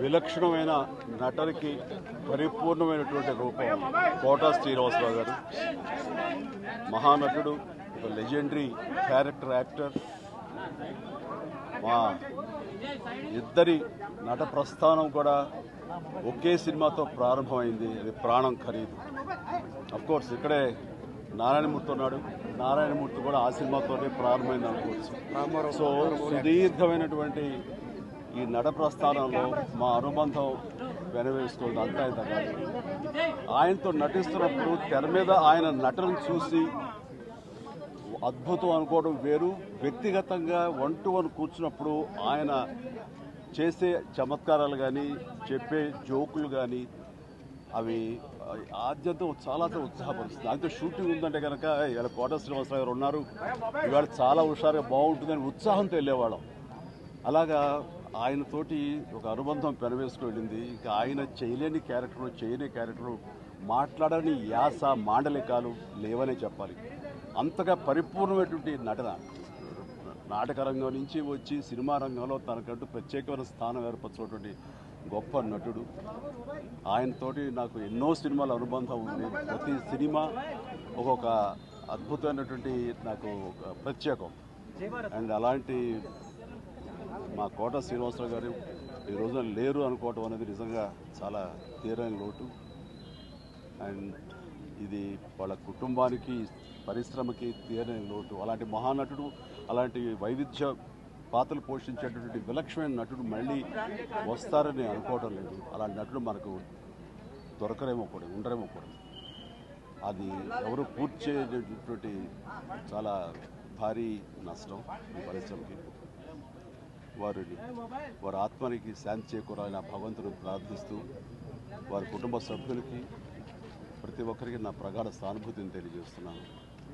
విలక్షణమైన నటనకి పరిపూర్ణమైనటువంటి రూపం కోటా శ్రీనివాసరావు గారు. మహానటుడు, ఒక లెజెండరీ క్యారెక్టర్ యాక్టర్. మా ఇద్దరి నట ప్రస్థానం కూడా ఒకే సినిమాతో ప్రారంభమైంది. అది ప్రాణం ఖరీదు. అఫ్కోర్స్ ఇక్కడే నారాయణమూర్తి ఉన్నాడు. నారాయణమూర్తి కూడా ఆ సినిమాతోనే ప్రారంభమైంది అనుకోవచ్చు. సో సుదీర్ఘమైనటువంటి ఈ నట ప్రస్థానంలో మా అనుబంధం వెనవేస్తుంది. అంతా ఇంత కాదు. ఆయనతో నటిస్తున్నప్పుడు తెర మీద ఆయన నటనను చూసి అద్భుతం అనుకోవడం వేరు, వ్యక్తిగతంగా 1-to-1 కూర్చున్నప్పుడు ఆయన చేసే చమత్కారాలు కానీ చెప్పే జోకులు కానీ అవి ఆద్యంతో చాలా ఉత్సాహపరుస్తుంది. దాంతో షూటింగ్ ఉందంటే కనుక ఇవాళ కోట శ్రీనివాసరావు గారు ఉన్నారు, ఇవాళ చాలా హుషారుగా బాగుంటుందని ఉత్సాహంతో వెళ్ళేవాళ్ళం. అలాగా ఆయనతోటి ఒక అనుబంధం పెనవేసుకు వెళ్ళింది. ఇక ఆయన చేయలేని క్యారెక్టరు, చేయని క్యారెక్టరు, మాట్లాడని యాస, మాండలికాలు లేవనే చెప్పాలి. అంతగా పరిపూర్ణమైనటువంటి నటన. నాటక రంగం నుంచి వచ్చి సినిమా రంగంలో తనకంటూ ప్రత్యేకమైన స్థానం ఏర్పరచినటువంటి గొప్ప నటుడు. ఆయనతోటి నాకు ఎన్నో సినిమాల అనుబంధం ఉంది. ప్రతి సినిమా ఒక్కొక్క అద్భుతమైనటువంటి నాకు ఒక ప్రత్యేకం. అండ్ అలాంటి మా కోట శ్రీనివాసరావు గారు ఈ రోజున లేరు అనుకోవటం అనేది నిజంగా చాలా తీరని లోటు. అండ్ ఇది వాళ్ళ కుటుంబానికి, పరిశ్రమకి తీరని లోటు. అలాంటి మహానటుడు, అలాంటి వైవిధ్య పాత్రలు పోషించేటటువంటి విలక్షణమైన నటుడు మళ్ళీ వస్తారని అనుకోవడం లేదు. అలాంటి నటుడు మనకు దొరకరేమో కూడా, ఉండరేమో కూడా. అది ఎవరు పూర్తి చేయటువంటి చాలా భారీ నష్టం ఈ పరిశ్రమకి. వారి ఆత్మనికి శాంతి చేకూరాలని ఆ భగవంతుడు ప్రార్థిస్తూ, వారి కుటుంబ సభ్యులకి ప్రతి ఒక్కరికి నా ప్రగాఢ సానుభూతిని తెలియజేస్తున్నాను.